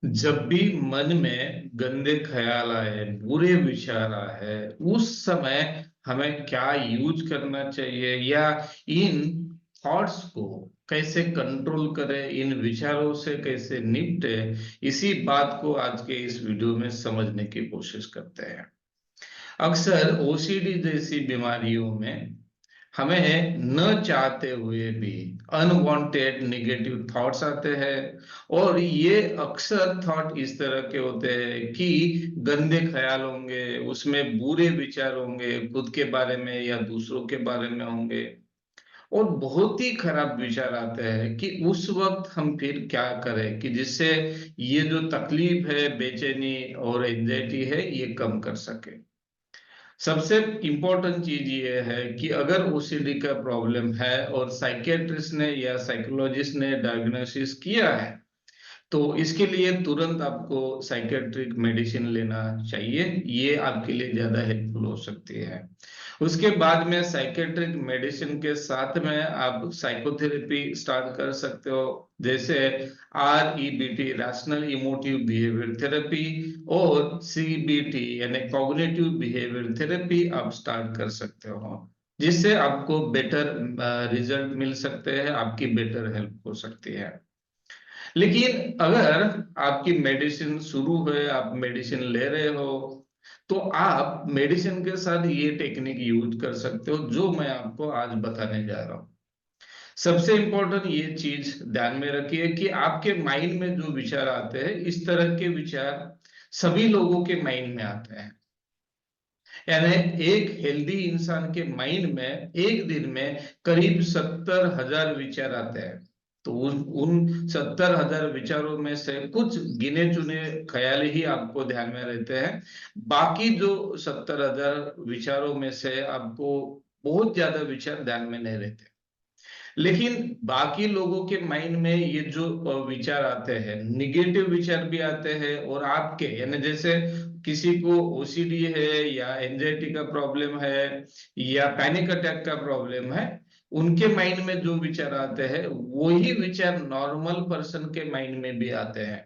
जब भी मन में गंदे ख्याल आए, बुरे विचार आए, उस समय हमें क्या यूज करना चाहिए या इन थॉट्स को कैसे कंट्रोल करें, इन विचारों से कैसे निपटे, इसी बात को आज के इस वीडियो में समझने की कोशिश करते हैं। अक्सर ओसीडी जैसी बीमारियों में हमें न चाहते हुए भी अनवांटेड निगेटिव थॉट्स आते हैं। और ये अक्सर थॉट इस तरह के होते हैं कि गंदे ख्याल होंगे, उसमें बुरे विचार होंगे, खुद के बारे में या दूसरों के बारे में होंगे। और बहुत ही खराब विचार आते हैं कि उस वक्त हम फिर क्या करें कि जिससे ये जो तकलीफ है, बेचैनी और एंजाइटी है, ये कम कर सके। सबसे इम्पोर्टेंट चीज ये है कि अगर ओसीडी का प्रॉब्लम है और साइकियाट्रिस्ट ने या साइकोलॉजिस्ट ने डायग्नोसिस किया है, तो इसके लिए तुरंत आपको साइकियाट्रिक मेडिसिन लेना चाहिए। ये आपके लिए ज्यादा हेल्पफुल हो सकती है। उसके बाद में साइकियाट्रिक मेडिसिन के साथ में आप साइकोथेरेपी स्टार्ट कर सकते हो, जैसे REBT, rational emotive behaviour therapy, और CBT यानी कॉग्निटिव बिहेवियर थेरेपी आप स्टार्ट कर सकते हो, जिससे आपको बेटर रिजल्ट मिल सकते हैं, आपकी बेटर हेल्प हो सकती है। लेकिन अगर आपकी मेडिसिन शुरू है, आप मेडिसिन ले रहे हो, तो आप मेडिसिन के साथ ये टेक्निक यूज कर सकते हो जो मैं आपको आज बताने जा रहा हूँ। सबसे इंपॉर्टेंट ये चीज ध्यान में रखिए कि आपके माइंड में जो विचार आते हैं, इस तरह के विचार सभी लोगों के माइंड में आते हैं। यानी एक हेल्दी इंसान के माइंड में एक दिन में करीब 70,000 विचार आते हैं। तो उन 70,000 विचारों में से कुछ गिने चुने ख्याल ही आपको ध्यान में रहते हैं। बाकी जो 70,000 विचारों में से आपको बहुत ज्यादा विचार ध्यान में नहीं रहते। लेकिन बाकी लोगों के माइंड में ये जो विचार आते हैं, निगेटिव विचार भी आते हैं, और आपके यानी जैसे किसी को ओसीडी है या एंजाइटी का प्रॉब्लम है या पैनिक अटैक का प्रॉब्लम है, उनके माइंड में जो विचार आते हैं वही विचार नॉर्मल पर्सन के माइंड में भी आते हैं।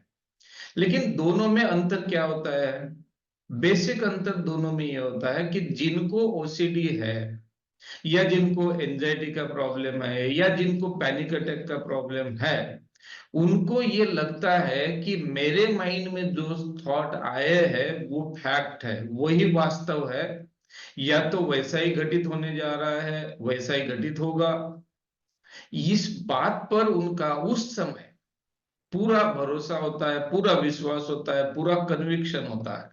लेकिन दोनों में अंतर क्या होता है? बेसिक अंतर दोनों में ये होता है कि जिनको ओसीडी है या जिनको एंजाइटी का प्रॉब्लम है या जिनको पैनिक अटैक का प्रॉब्लम है, उनको ये लगता है कि मेरे माइंड में जो थॉट आए हैं वो फैक्ट है, वही वास्तव है, या तो वैसा ही घटित होने जा रहा है, वैसा ही घटित होगा। इस बात पर उनका उस समय पूरा भरोसा होता है, पूरा विश्वास होता है, पूरा कन्विक्शन होता है।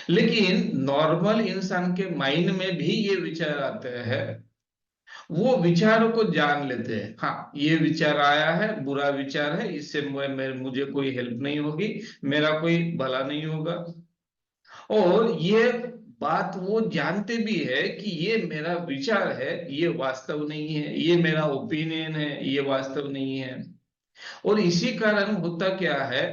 लेकिन नॉर्मल इंसान के माइंड में भी ये विचार आते हैं। वो विचारों को जान लेते हैं, हाँ ये विचार आया है, बुरा विचार है, इससे मुझे कोई हेल्प नहीं होगी, मेरा कोई भला नहीं होगा। और ये बात वो जानते भी है कि ये मेरा विचार है, ये वास्तव नहीं है, ये मेरा ओपिनियन है, ये वास्तव नहीं है। और इसी कारण होता क्या है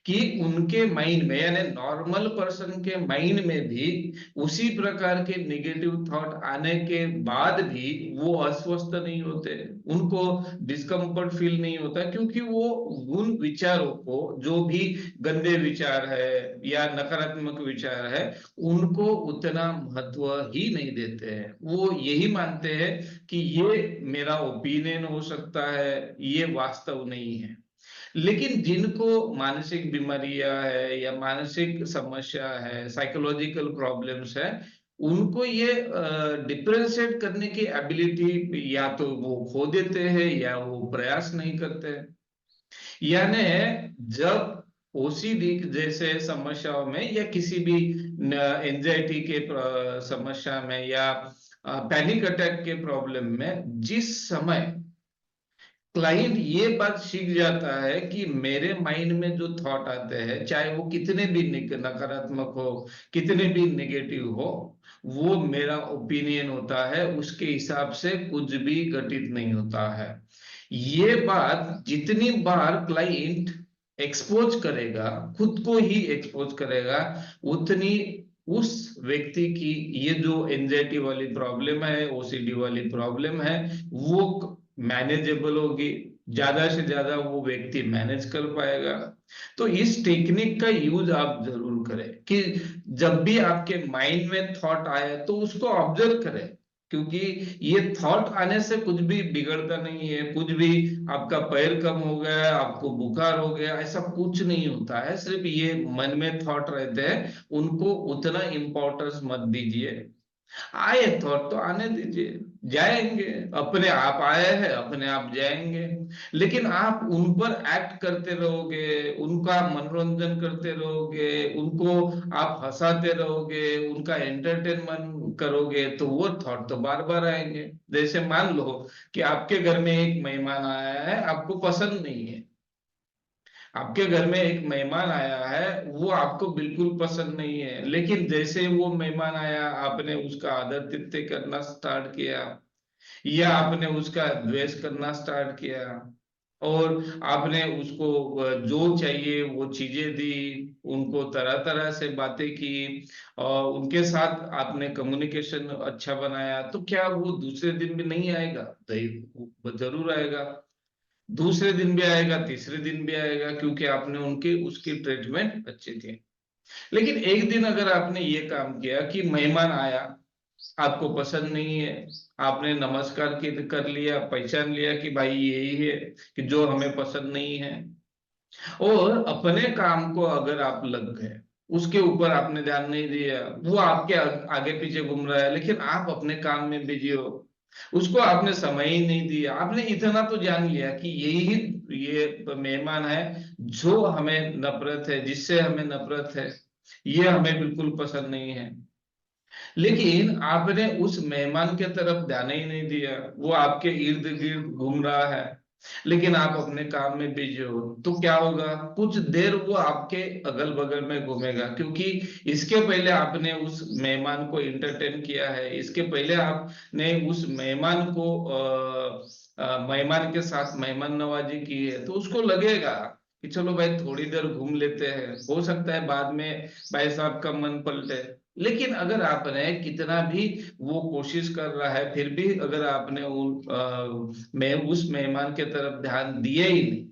कि उनके माइंड में यानी नॉर्मल पर्सन के माइंड में भी उसी प्रकार के नेगेटिव थॉट आने के बाद भी वो अस्वस्थ नहीं होते, उनको डिस्कम्फर्ट फील नहीं होता, क्योंकि वो उन विचारों को, जो भी गंदे विचार है या नकारात्मक विचार है, उनको उतना महत्व ही नहीं देते हैं। वो यही मानते हैं कि ये मेरा ओपिनियन हो सकता है, ये वास्तव नहीं है। लेकिन जिनको मानसिक बीमारियां है या मानसिक समस्या है, साइकोलॉजिकल प्रॉब्लम्स है, उनको ये डिफरेंशिएट करने की एबिलिटी या तो वो खो देते हैं या वो प्रयास नहीं करते। यानी जब ओसीडी जैसे समस्याओं में या किसी भी एंजाइटी के समस्या में या पैनिक अटैक के प्रॉब्लम में जिस समय क्लाइंट ये बात सीख जाता है कि मेरे माइंड में जो थॉट आते हैं, चाहे वो कितने भी नकारात्मक हो, कितने भी नेगेटिव हो, वो मेरा ओपिनियन होता है, उसके हिसाब से कुछ भी घटित नहीं होता है। ये बात जितनी बार क्लाइंट एक्सपोज करेगा, खुद को ही एक्सपोज करेगा, उतनी उस व्यक्ति की ये जो एंजाइटी वाली प्रॉब्लम है, ओसीडी वाली प्रॉब्लम है, वो मैनेजेबल होगी, ज्यादा से ज्यादा वो व्यक्ति मैनेज कर पाएगा। तो इस टेक्निक का यूज आप जरूर करें कि जब भी आपके माइंड में थॉट आए तो उसको ऑब्जर्व करें, क्योंकि ये थॉट आने से कुछ भी बिगड़ता नहीं है, कुछ भी आपका पैर कम हो गया, आपको बुखार हो गया, ऐसा कुछ नहीं होता है। सिर्फ ये मन में थॉट रहते हैं, उनको उतना इम्पोर्टेंस मत दीजिए। आए थॉट तो आने दीजिए, जाएंगे, अपने आप आए हैं अपने आप जाएंगे। लेकिन आप उन पर एक्ट करते रहोगे, उनका मनोरंजन करते रहोगे, उनको आप हंसाते रहोगे, उनका एंटरटेनमेंट करोगे, तो वो थॉट तो बार बार आएंगे। जैसे मान लो कि आपके घर में एक मेहमान आया है, आपको पसंद नहीं है। आपके घर में एक मेहमान आया है, वो आपको बिल्कुल पसंद नहीं है, लेकिन जैसे वो मेहमान आया, आपने उसका आदर तिथ्य करना स्टार्ट किया, या आपने उसका द्वेष करना स्टार्ट किया, और आपने उसको जो चाहिए वो चीजें दी, उनको तरह तरह से बातें की, और उनके साथ आपने कम्युनिकेशन अच्छा बनाया, तो क्या वो दूसरे दिन भी नहीं आएगा? वो जरूर आएगा। दूसरे दिन भी आएगा, तीसरे दिन भी आएगा, क्योंकि आपने उनके उसकी ट्रीटमेंट अच्छी थी। लेकिन एक दिन अगर आपने ये काम किया कि मेहमान आया, आपको पसंद नहीं है, आपने नमस्कार कर लिया, पहचान लिया कि भाई यही है कि जो हमें पसंद नहीं है, और अपने काम को अगर आप लग गए, उसके ऊपर आपने ध्यान नहीं दिया, वो आपके आगे पीछे घूम रहा है, लेकिन आप अपने काम में बिजी हो, उसको आपने समय ही नहीं दिया। आपने इतना तो जान लिया कि यही ये मेहमान है जो हमें नफरत है, जिससे हमें नफरत है, ये हमें बिल्कुल पसंद नहीं है, लेकिन आपने उस मेहमान के तरफ ध्यान ही नहीं दिया, वो आपके इर्द गिर्द घूम रहा है, लेकिन आप अपने काम में बिजी हो, तो क्या होगा? कुछ देर वो आपके अगल बगल में घूमेगा, क्योंकि इसके पहले आपने उस मेहमान को एंटरटेन किया है, इसके पहले आपने उस मेहमान को मेहमान के साथ मेहमान नवाजी की है, तो उसको लगेगा कि चलो भाई थोड़ी देर घूम लेते हैं, हो सकता है बाद में भाई साहब का मन पलटे। लेकिन अगर आपने कितना भी वो कोशिश कर रहा है, फिर भी अगर आपने मैं उस मेहमान के तरफ ध्यान दिए ही नहीं,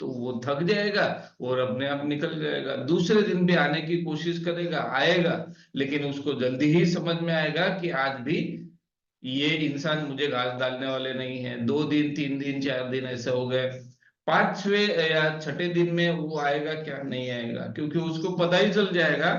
तो वो थक जाएगा और अपने आप निकल जाएगा। दूसरे दिन भी आने की कोशिश करेगा, आएगा, लेकिन उसको जल्दी ही समझ में आएगा कि आज भी ये इंसान मुझे घास डालने वाले नहीं है। 2 दिन, 3 दिन, 4 दिन ऐसे हो गए, पांचवे या छठे दिन में वो आएगा क्या? नहीं आएगा, क्योंकि उसको पता ही चल जाएगा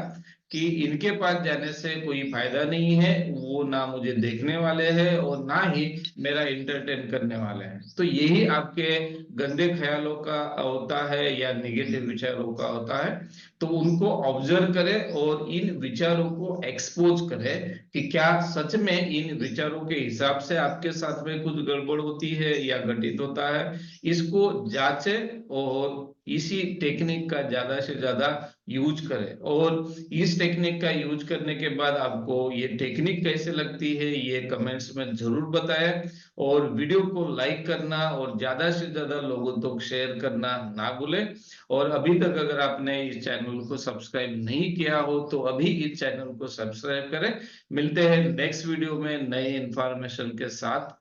कि इनके पास जाने से कोई फायदा नहीं है, वो ना मुझे देखने वाले हैं और ना ही मेरा एंटरटेन करने वाले हैं। तो यही आपके गंदे ख्यालों का होता है या नेगेटिव विचारों का होता है। तो उनको ऑब्जर्व करें और इन विचारों को एक्सपोज करें कि क्या सच में इन विचारों के हिसाब से आपके साथ में कुछ गड़बड़ होती है या घटित होता है। इसको जांचे और इसी टेक्निक का ज्यादा से ज्यादा यूज करें, और इस टेक्निक का यूज करने के बाद आपको ये टेक्निक कैसे लगती है ये कमेंट्स में जरूर बताएं, और वीडियो को लाइक करना और ज्यादा से ज्यादा लोगों तक शेयर करना ना भूलें। और अभी तक अगर आपने इस चैनल को सब्सक्राइब नहीं किया हो तो अभी इस चैनल को सब्सक्राइब करें। मिलते हैं नेक्स्ट वीडियो में नए इंफॉर्मेशन के साथ।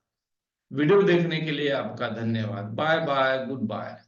वीडियो देखने के लिए आपका धन्यवाद। Bye bye, good bye.